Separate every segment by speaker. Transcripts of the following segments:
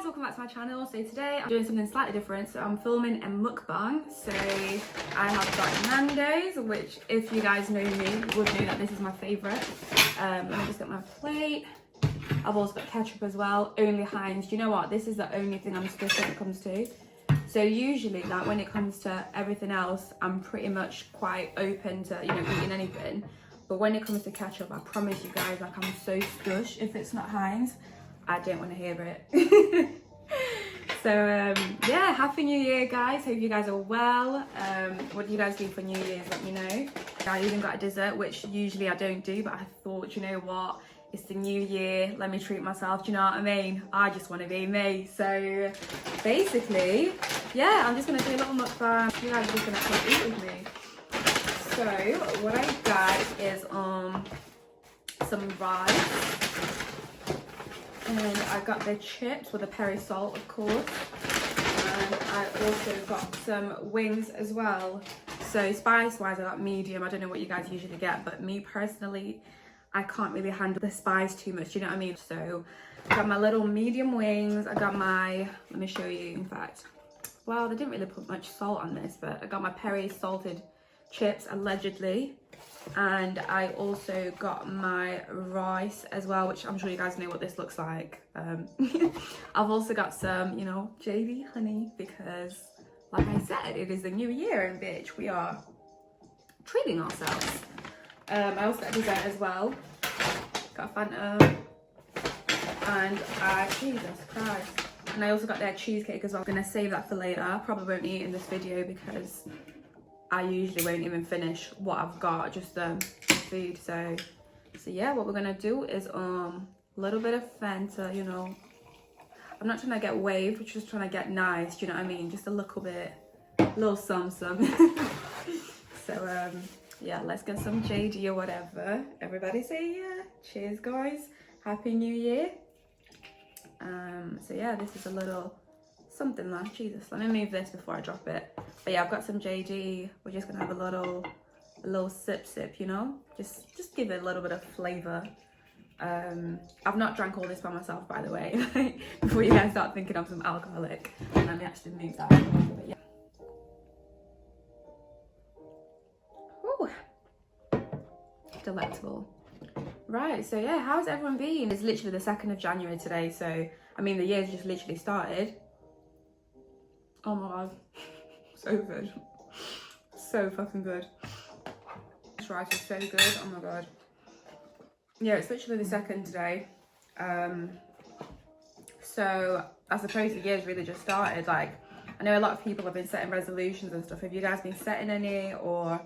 Speaker 1: welcome back to my channel. So today I'm doing something slightly different. So I'm filming a mukbang. So I have got Nando's, which if you guys know me, you would know that this is my favourite. Let me just get my plate. I've also got ketchup as well, only Heinz. Do you know what? This is the only thing I'm strict when it comes to. So usually, like when it comes to everything else, I'm pretty much quite open to, eating anything. But when it comes to ketchup, I promise you guys, like I'm so stush. If it's not Heinz, I don't want to hear it. So yeah, happy New Year, guys. Hope you guys are well. What do you guys do for New Year's? Let me know. I even got a dessert, which usually I don't do, but I thought, you know what? It's the new year, let me treat myself, do you know what I mean? I just want to be me. So basically, yeah, I'm just going to do a little mukbang. You guys are just going to come eat with me. So what I got is some rice. And I got the chips with the peri salt, of course. And I also got some wings as well. So spice-wise, I got medium. I don't know what you guys usually get, but me personally, I can't really handle the spice too much, do you know what I mean? So I got my little medium wings. I got my, let me show you, in fact. Well, they didn't really put much salt on this, but I got my peri salted chips, allegedly. And I also got my rice as well, which I'm sure you guys know what this looks like. I've also got some, JD honey, because like I said, it is the new year and bitch, we are treating ourselves. I also got dessert as well. Got a Fanta. And Jesus Christ. And I also got their cheesecake as well. I'm gonna save that for later. Probably won't eat in this video because I usually won't even finish what I've got, just the food. So yeah, what we're gonna do is a little bit of Fanta, I'm not trying to get waved, we're just trying to get nice, do you know what I mean? Just a little bit, little some. So yeah, let's get some JD or whatever. Everybody say yeah. Cheers, guys. Happy New Year. So yeah, this is a little something like, Jesus, let me move this before I drop it. But yeah, I've got some JD. We're just gonna have a little sip, just give it a little bit of flavor. I've not drank all this by myself, by the way. Before you guys start thinking I'm some alcoholic. Let me actually move that. But yeah. Delectable. Right, so yeah, how's everyone been? It's literally the 2nd of January today, so I mean the year's just literally started. Oh my god, so good, so fucking good. This rice is so good. Oh my god. Yeah, it's literally the 2nd today. So I suppose the year's really just started. Like, I know a lot of people have been setting resolutions and stuff. Have you guys been setting any, or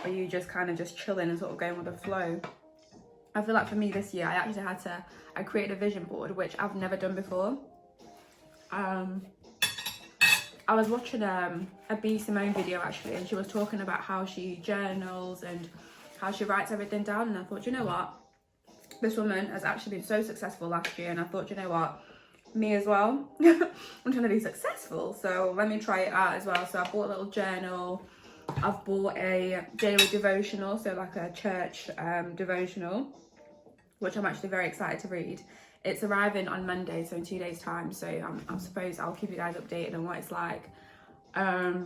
Speaker 1: are you just kind of just chilling and sort of going with the flow? I feel like for me this year, I created a vision board, which I've never done before. I was watching a B. Simone video actually, and she was talking about how she journals and how she writes everything down. And I thought, you know what? This woman has actually been so successful last year. And I thought, you know what? Me as well. I'm trying to be successful. So let me try it out as well. So I bought a little journal. I've bought a daily devotional, so like a church devotional, which I'm actually very excited to read. It's arriving on Monday, so in 2 days time. So I suppose I'll keep you guys updated on what it's like. I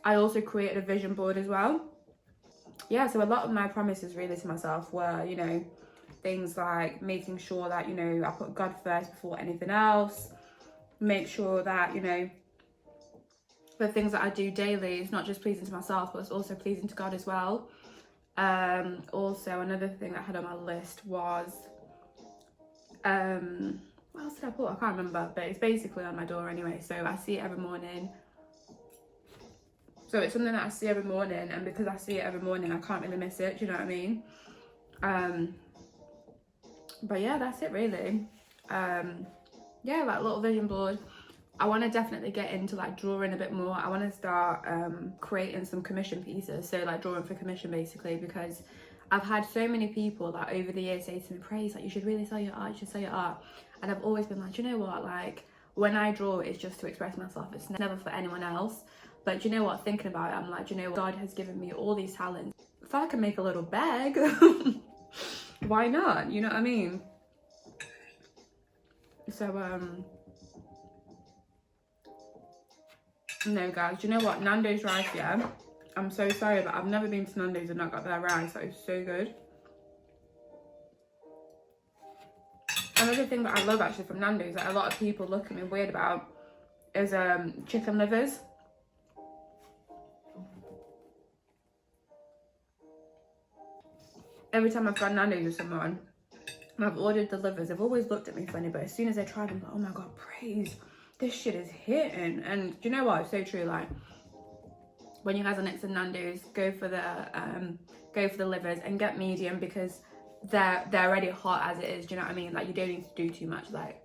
Speaker 1: also created a vision board as well. Yeah, so a lot of my promises really to myself were, things like making sure that, I put God first before anything else. Make sure that, the things that I do daily is not just pleasing to myself, but it's also pleasing to God as well. Also, another thing that I had on my list was, what else did I put? I can't remember, but it's basically on my door anyway. So I see it every morning. So it's something that I see every morning, and because I see it every morning, I can't really miss it. Do you know what I mean? But yeah, that's it really. Yeah, like a little vision board. I want to definitely get into like drawing a bit more. I want to start creating some commission pieces, so like drawing for commission basically, because I've had so many people that over the years say to me, Praise, like you should really sell your art, you should sell your art. And I've always been like, you know what, like when I draw, it's just to express myself, it's never for anyone else. But you know what, thinking about it, I'm like, you know what, God has given me all these talents. If I can make a little bag, why not? You know what I mean? So no guys, do you know what, Nando's rice, yeah, I'm so sorry, but I've never been to Nando's and not got their rice. That is so good. Another thing that I love actually from Nando's that a lot of people look at me weird about is chicken livers. Every time I've gone Nando's with someone and I've ordered the livers, they've always looked at me funny, but as soon as they try them, like, oh my god, praise, this shit is hitting. And do you know what, it's so true. Like, when you guys are next to Nando's, go for the livers and get medium, because they're already hot as it is. Do you know what I mean? Like, you don't need to do too much. Like,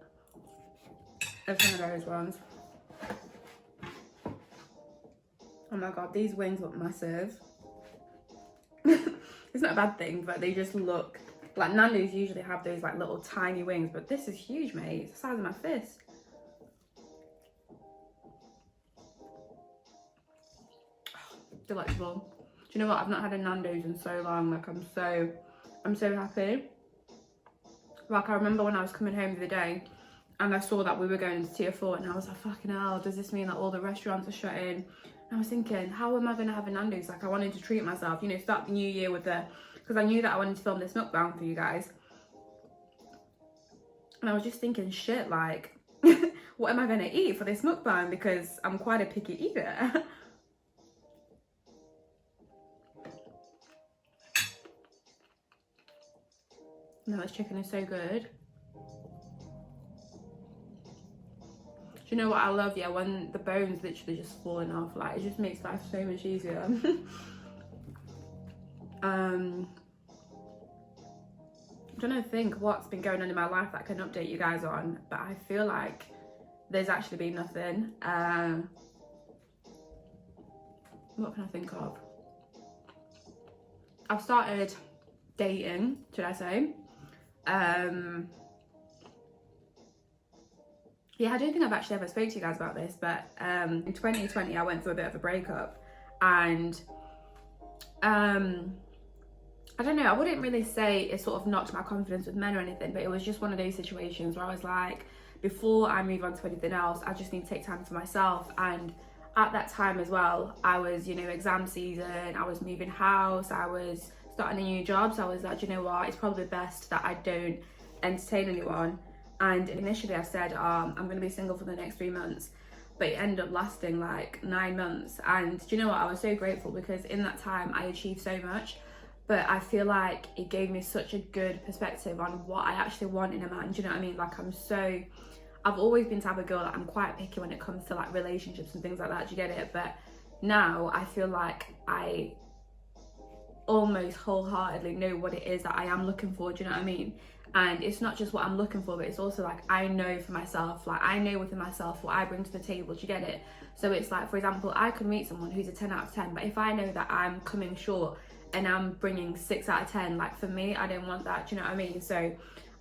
Speaker 1: it's one of those ones. Oh my god, these wings look massive. It's not a bad thing, but they just look like, Nando's usually have those like little tiny wings, but this is huge, mate. It's the size of my fist. Delectable. Do you know what, I've not had a Nando's in so long. Like, I'm so happy. Like, I remember when I was coming home the other day and I saw that we were going into tier 4 and I was like, fucking hell, does this mean that all the restaurants are shutting? And I was thinking, how am I going to have a Nando's? Like, I wanted to treat myself, you know, start the new year with because I knew that I wanted to film this mukbang for you guys. And I was just thinking, shit, like, what am I going to eat for this mukbang? Because I'm quite a picky eater. No, this chicken is so good. Do you know what I love? Yeah, when the bone's literally just falling off, like, it just makes life so much easier. I'm trying to think what's been going on in my life that I can update you guys on, but I feel like there's actually been nothing. What can I think of? I've started dating, should I say? Yeah, I don't think I've actually ever spoke to you guys about this, but in 2020 I went through a bit of a breakup, and I don't know, I wouldn't really say it sort of knocked my confidence with men or anything, but it was just one of those situations where I was like, before I move on to anything else, I just need to take time for myself. And at that time as well, I was, you know, exam season, I was moving house, I was starting a new job, so I was like, you know what, it's probably best that I don't entertain anyone. And initially I said, I'm going to be single for the next 3 months, but it ended up lasting like 9 months. And do you know what, I was so grateful, because in that time I achieved so much, but I feel like it gave me such a good perspective on what I actually want in a man. Do you know what I mean? Like, I've always been the type of girl that I'm quite picky when it comes to like relationships and things like that, do you get it? But now I feel like I almost wholeheartedly know what it is that I am looking for, do you know what I mean? And it's not just what I'm looking for, but it's also like, I know for myself, like, I know within myself what I bring to the table, do you get it? So it's like, for example, I could meet someone who's a 10 out of 10, but if I know that I'm coming short and I'm bringing 6 out of 10, like, for me, I don't want that, do you know what I mean? So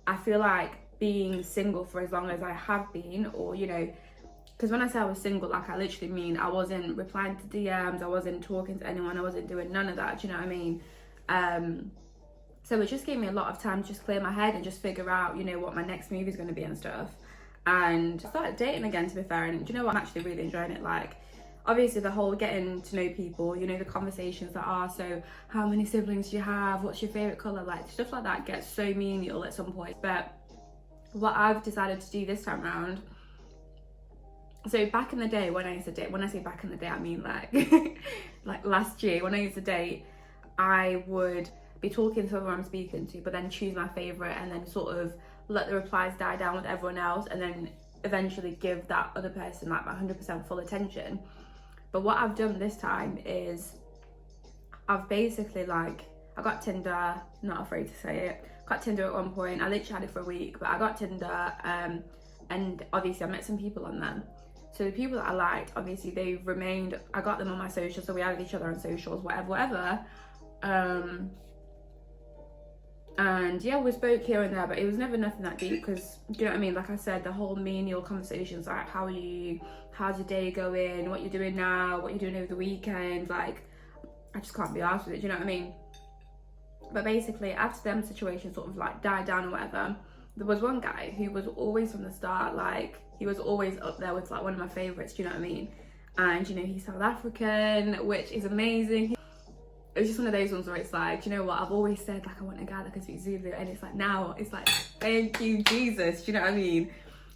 Speaker 1: I feel like being single for as long as I have been, or, you know, because when I say I was single, like, I literally mean I wasn't replying to DMs, I wasn't talking to anyone, I wasn't doing none of that, do you know what I mean? So it just gave me a lot of time to just clear my head and just figure out, you know, what my next move is going to be and stuff. And I started dating again, to be fair, and do you know what, I'm actually really enjoying it. Like, obviously the whole getting to know people, you know, the conversations that are, so how many siblings do you have, what's your favourite colour, like, stuff like that gets so menial at some point. But what I've decided to do this time around, so back in the day when I used to date, when I say back in the day, I mean like like last year, when I used to date, I would be talking to whoever I'm speaking to, but then choose my favourite and then sort of let the replies die down with everyone else, and then eventually give that other person like my 100% full attention. But what I've done this time is I've basically, like, I got Tinder, not afraid to say it, got Tinder at one point. I literally had it for a week, but I got Tinder, and obviously I met some people on them. So the people that I liked, obviously they've remained, I got them on my socials, so we added each other on socials, whatever. And yeah, we spoke here and there, but it was never nothing that deep, because, do you know what I mean? Like I said, the whole menial conversations, like, how are you, how's your day going, what you're doing now, what you're doing over the weekend, like, I just can't be arsed with it, do you know what I mean? But basically, after them situations sort of like died down or whatever, there was one guy who was always from the start, like he was always up there with like one of my favorites, do you know what I mean? And you know, he's South African, which is amazing. It was just one of those ones where it's like, do you know what, I've always said like I want a guy that can speak Zulu, and it's like now it's like, thank you Jesus, do you know what I mean?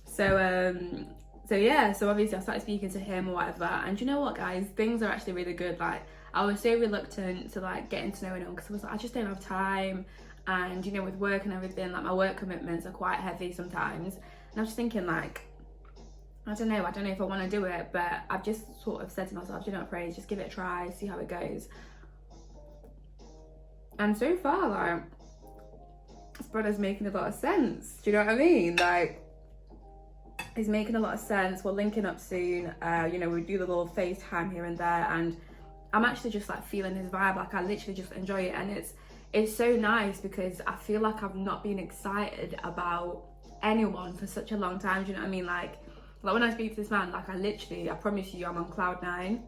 Speaker 1: So yeah, so obviously I started speaking to him or whatever, and you know what guys, things are actually really good. Like I was so reluctant to like getting to know him because I was like, I just don't have time, and you know, with work and everything, like my work commitments are quite heavy sometimes, and I was just thinking like, I don't know if I want to do it, but I've just sort of said to myself, you know what, Praise, just give it a try, see how it goes. And so far, like, this brother's making a lot of sense, do you know what I mean? Like, he's making a lot of sense. We're linking up soon, you know, we do the little FaceTime here and there, and I'm actually just like feeling his vibe. Like I literally just enjoy it, and it's so nice because I feel like I've not been excited about anyone for such a long time, do you know what I mean? Like when I speak to this man, like I promise you, I'm on cloud 9,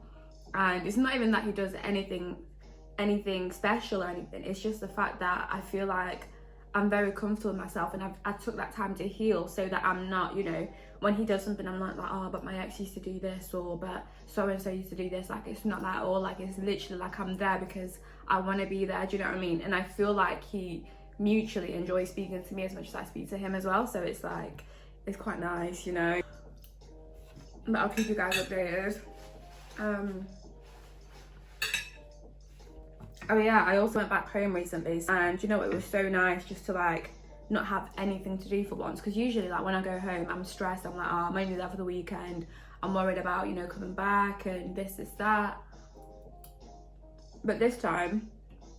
Speaker 1: and it's not even that he does anything special or anything. It's just the fact that I feel like I'm very comfortable with myself, and I took that time to heal so that I'm not, you know, when he does something, I'm not like, oh, but my ex used to do this, or but so and so used to do this. Like it's not that at all. Like it's literally like I'm there because I want to be there, do you know what I mean? And I feel like he mutually enjoys speaking to me as much as I speak to him as well, so it's like, it's quite nice, you know. But I'll keep you guys updated. Oh yeah, I also went back home recently, and you know, it was so nice just to like not have anything to do for once, because usually like when I go home I'm stressed. I'm like, oh, I'm only there for the weekend, I'm worried about, you know, coming back and this that. But this time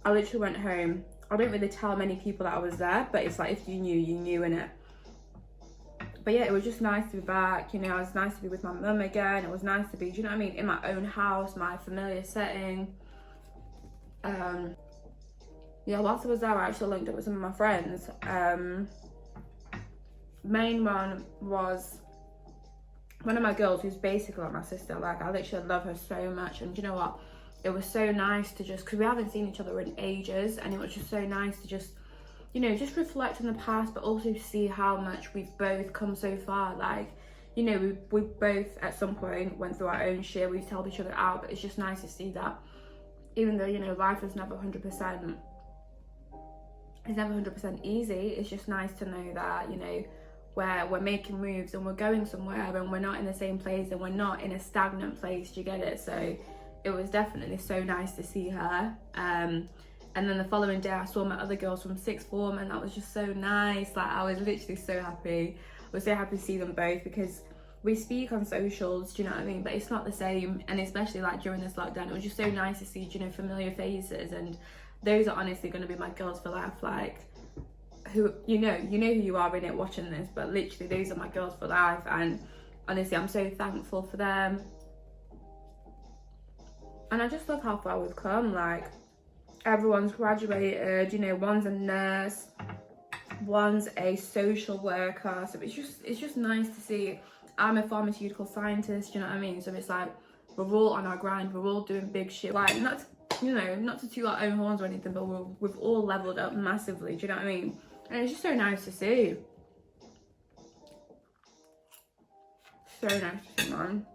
Speaker 1: I literally went home. I don't really tell many people that I was there, but it's like if you knew, you knew, innit? But yeah, it was just nice to be back, you know. It was nice to be with my mum again. It was nice to be, do you know what I mean, in my own house, my familiar setting. Yeah, whilst I was there, I actually linked up with some of my friends. Main one was one of my girls who's basically like my sister. Like I literally love her so much, and you know what, it was so nice to just, because we haven't seen each other in ages, and it was just so nice to just, you know, just reflect on the past, but also see how much we've both come so far. Like, you know, we both at some point went through our own shit, we've held each other out, but it's just nice to see that even though, you know, life is never 100%, it's never 100% easy, it's just nice to know that, you know, where we're making moves and we're going somewhere, and we're not in the same place, and we're not in a stagnant place, do you get it? So it was definitely so nice to see her. And then the following day I saw my other girls from sixth form, and that was just so nice. Like I was literally so happy. I was so happy to see them both, because we speak on socials, do you know what I mean, but it's not the same. And especially like during this lockdown, it was just so nice to see, you know, familiar faces, and those are honestly going to be my girls for life. Like, who, you know who you are in it watching this, but literally those are my girls for life, and honestly I'm so thankful for them. And I just love how far we've come. Like everyone's graduated, you know, one's a nurse, one's a social worker, so it's just nice to see. I'm a pharmaceutical scientist, you know what I mean? So it's like we're all on our grind, we're all doing big shit. Like not to toot our own horns or anything, but we've all leveled up massively, do you know what I mean? And it's just so nice to see. So nice to see, man.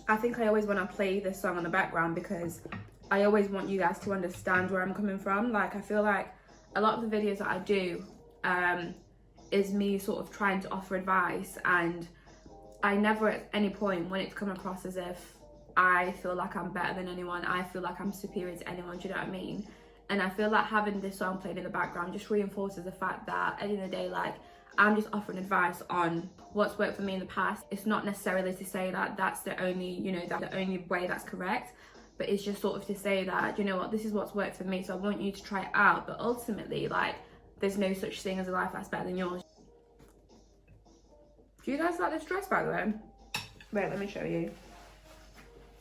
Speaker 1: I think I always want to play this song in the background because I always want you guys to understand where I'm coming from. Like I feel like a lot of the videos that I do is me sort of trying to offer advice, and I never at any point want it to come across as if I feel like I'm better than anyone, I feel like I'm superior to anyone, do you know what I mean? And I feel like having this song played in the background just reinforces the fact that at the end of the day, like, I'm just offering advice on what's worked for me in the past. It's not necessarily to say that that's the only, you know, that's the only way that's correct, but it's just sort of to say that, you know what, this is what's worked for me, so I want you to try it out. But ultimately, like, there's no such thing as a life that's better than yours. Do you guys like this dress, by the way? Wait, let me show you.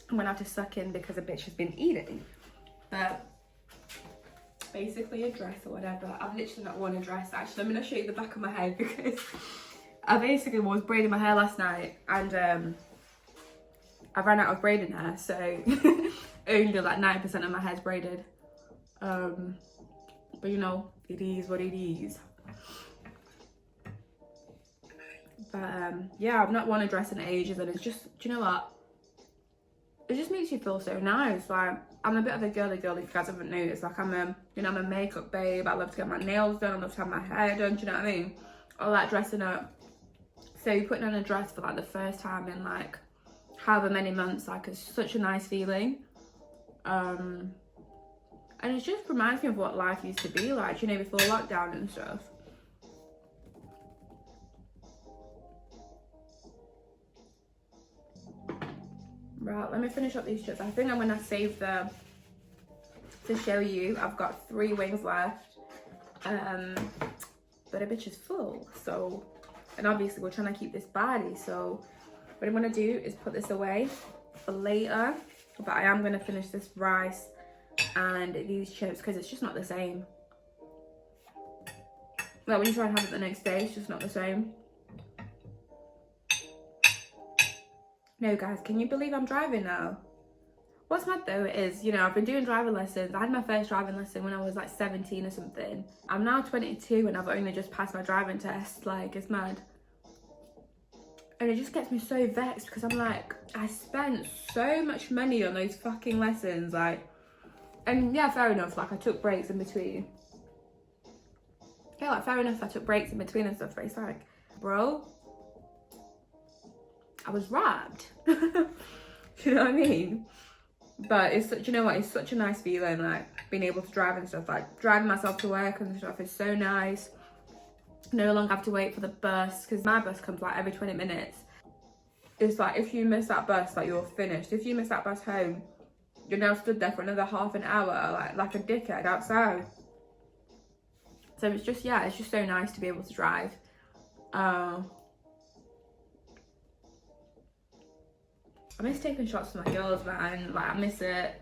Speaker 1: I'm gonna have to suck in because a bitch has been eating. But basically a dress or whatever. I've literally not worn a dress. Actually, I'm gonna show you the back of my head because I basically was braiding my hair last night, and I ran out of braiding hair, so only like 9% of my hair's braided. But you know, it is what it is. But yeah, I've not worn a dress in ages, and it's just, do you know what? It just makes you feel so nice. Like, I'm a bit of a girly girl, if you guys haven't noticed. Like, I'm a, you know, I'm a makeup babe. I love to get my nails done. I love to have my hair done. Do you know what I mean? I like dressing up. So you're putting on a dress for like the first time in like however many months, like, it's such a nice feeling. And it just reminds me of what life used to be like, you know, before lockdown and stuff. Right, let me finish up these chips. I think I'm gonna save them to show you. I've got 3 wings left, but a bitch is full. So, and obviously we're trying to keep this body. So what I'm gonna do is put this away for later. But I am gonna finish this rice and these chips because it's just not the same. Like, when you try and have it the next day, it's just not the same. No, guys, can you believe I'm driving now? What's mad though is, you know, I've been doing driving lessons. I had my first driving lesson when I was like 17 or something. I'm now 22 and I've only just passed my driving test. Like, it's mad. And it just gets me so vexed because I'm like, I spent so much money on those fucking lessons. Like, and yeah, fair enough. Like, I took breaks in between. Yeah, like, fair enough, I took breaks in between and stuff. But it's like, bro, I was robbed. You know what I mean? But it's, you know what, it's such a nice feeling, like, being able to drive and stuff. Like, driving myself to work and stuff is so nice. No longer have to wait for the bus, because my bus comes like every 20 minutes. It's like, if you miss that bus, like, you're finished. If you miss that bus home, you're now stood there for another half an hour, like a dickhead outside. So it's just, yeah, it's just so nice to be able to drive. I miss taking shots with my girls, man. Like, I miss it.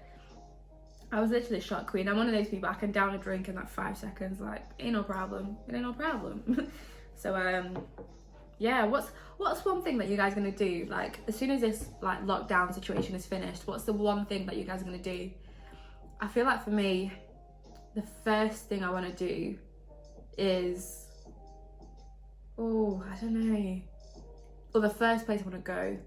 Speaker 1: I was literally a shot queen. I'm one of those people, I can down a drink in like 5 seconds. Like, ain't no problem. It ain't no problem. So, yeah, what's one thing that you guys are gonna do? Like, as soon as this like lockdown situation is finished, what's the one thing that you guys are gonna do? I feel like for me, the first thing I wanna do is, oh, I don't know. Or the first place I wanna go.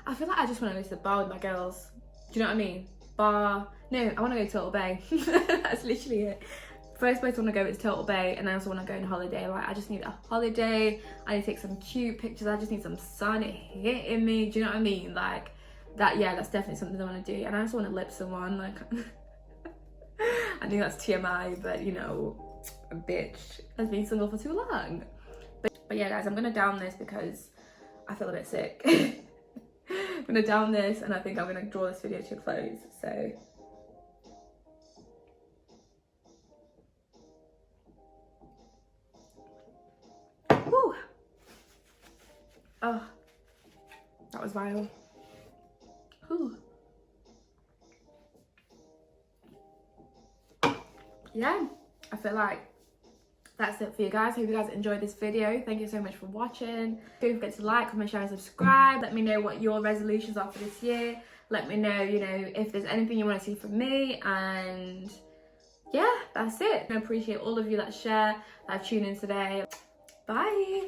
Speaker 1: I feel like I just want to go to the bar with my girls. Do you know what I mean? Bar. No, I want to go to Turtle Bay. That's literally it. First place I want to go is Turtle Bay, and I also want to go on holiday. Like, I just need a holiday. I need to take some cute pictures. I just need some sun hitting me. Do you know what I mean? Like, that, yeah, that's definitely something I want to do. And I also want to lip someone. Like, I think that's TMI, but you know, a bitch has been single for too long. But yeah, guys, I'm going to down this because I feel a bit sick. I'm gonna down this, and I think I'm gonna draw this video to a close. So, whew. Oh, that was vile. Whew. Yeah, I feel like that's it for you guys. Hope you guys enjoyed this video. Thank you so much for watching. Don't forget to like, comment, share and subscribe. Let me know what your resolutions are for this year. Let me know, you know, if there's anything you want to see from me. And yeah, that's it. I appreciate all of you that share, that tune in today. Bye.